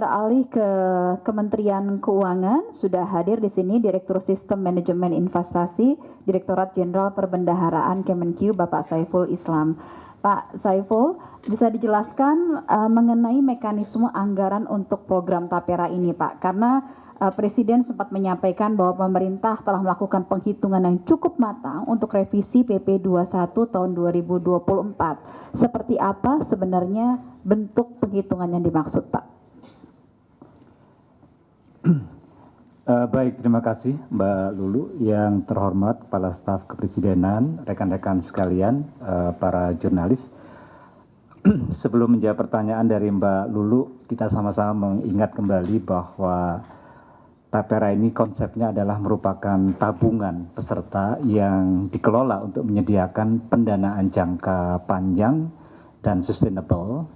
Beralih ke Kementerian Keuangan, sudah hadir di sini Direktur Sistem Manajemen Investasi, Direktorat Jenderal Perbendaharaan Kemenq, Bapak Saiful Islam. Pak Saiful, bisa dijelaskan mengenai mekanisme anggaran untuk program Tapera ini, Pak? Karena Presiden sempat menyampaikan bahwa pemerintah telah melakukan penghitungan yang cukup matang untuk revisi PP 21 tahun 2024. Seperti apa sebenarnya bentuk penghitungan yang dimaksud, Pak? Baik, terima kasih Mbak Lulu. Yang terhormat Kepala Staf Kepresidenan, rekan-rekan sekalian, para jurnalis. Sebelum menjawab pertanyaan dari Mbak Lulu, kita sama-sama mengingat kembali bahwa Tapera ini konsepnya adalah merupakan tabungan peserta yang dikelola untuk menyediakan pendanaan jangka panjang dan sustainable.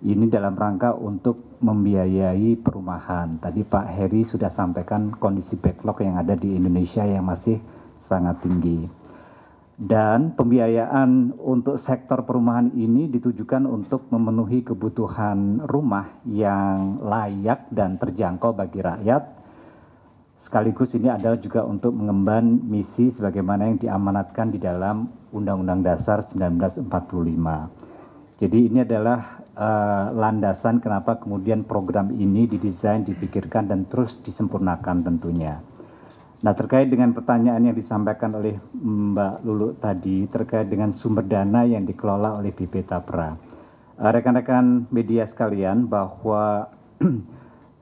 Ini dalam rangka untuk membiayai perumahan. Tadi Pak Heri sudah sampaikan kondisi backlog yang ada di Indonesia yang masih sangat tinggi. Dan pembiayaan untuk sektor perumahan ini ditujukan untuk memenuhi kebutuhan rumah yang layak dan terjangkau bagi rakyat. Sekaligus ini adalah juga untuk mengemban misi sebagaimana yang diamanatkan di dalam Undang-Undang Dasar 1945. Jadi ini adalah landasan kenapa kemudian program ini didesain, dipikirkan, dan terus disempurnakan tentunya. Nah, terkait dengan pertanyaan yang disampaikan oleh Mbak Lulu tadi, terkait dengan sumber dana yang dikelola oleh BP Tapera. Rekan-rekan media sekalian, bahwa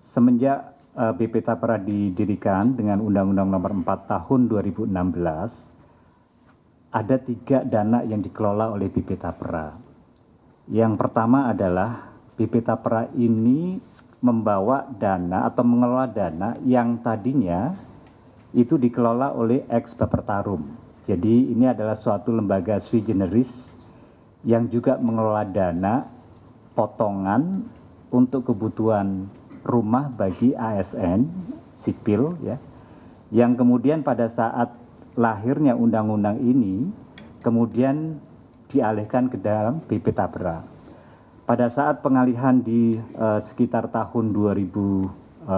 semenjak BP Tapera didirikan dengan Undang-Undang Nomor 4 Tahun 2016, ada 3 dana yang dikelola oleh BP Tapera. Yang pertama adalah BP Tapera ini membawa dana atau mengelola dana yang tadinya itu dikelola oleh ex Bapertarum. Jadi ini adalah suatu lembaga sui generis yang juga mengelola dana potongan untuk kebutuhan rumah bagi ASN sipil, ya, yang kemudian pada saat lahirnya undang-undang ini kemudian dialihkan ke dalam BP Tapera. Pada saat pengalihan di sekitar tahun 2018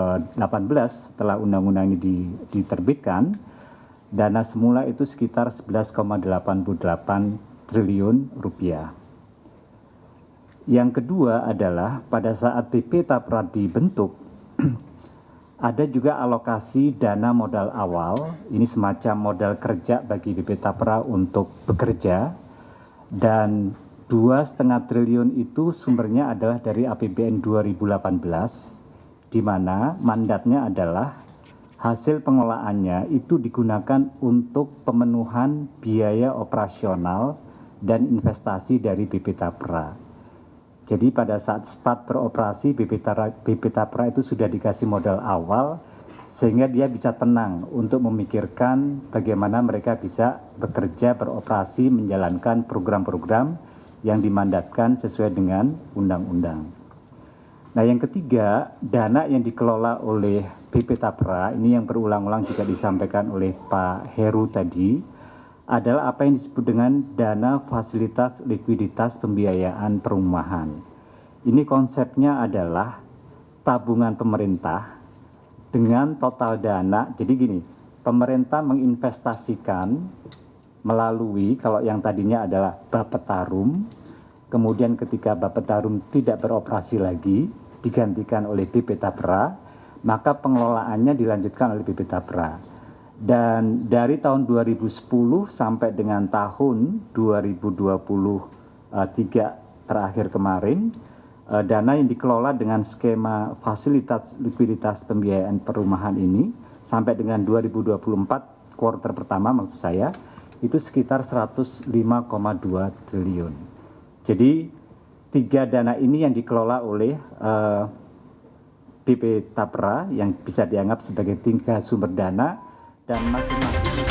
setelah undang-undang ini diterbitkan, dana semula itu sekitar 11,88 triliun rupiah. Yang kedua adalah pada saat BP Tapera dibentuk, ada juga alokasi dana modal awal, ini semacam modal kerja bagi BP Tapera untuk bekerja, dan 2,5 triliun itu sumbernya adalah dari APBN 2018, di mana mandatnya adalah hasil pengelolaannya itu digunakan untuk pemenuhan biaya operasional dan investasi dari BP Tapera. Jadi pada saat start beroperasi BP Tapera itu sudah dikasih modal awal sehingga dia bisa tenang untuk memikirkan bagaimana mereka bisa bekerja, beroperasi, menjalankan program-program yang dimandatkan sesuai dengan undang-undang. Nah, yang ketiga, dana yang dikelola oleh BP Tapera ini yang berulang-ulang juga disampaikan oleh Pak Heru tadi adalah apa yang disebut dengan dana fasilitas likuiditas pembiayaan perumahan. Ini konsepnya adalah tabungan pemerintah dengan total dana. Jadi gini, pemerintah menginvestasikan melalui, kalau yang tadinya adalah Bapetarum, kemudian ketika Bapetarum tidak beroperasi lagi, digantikan oleh BP Tapera, maka pengelolaannya dilanjutkan oleh BP Tapera. Dan dari tahun 2010 sampai dengan tahun 2023 terakhir kemarin, dana yang dikelola dengan skema fasilitas likuiditas pembiayaan perumahan ini sampai dengan 2024 kuartal pertama maksud saya itu sekitar 105,2 triliun. Jadi 3 dana ini yang dikelola oleh BP Tapera yang bisa dianggap sebagai 3 sumber dana dan masing-masing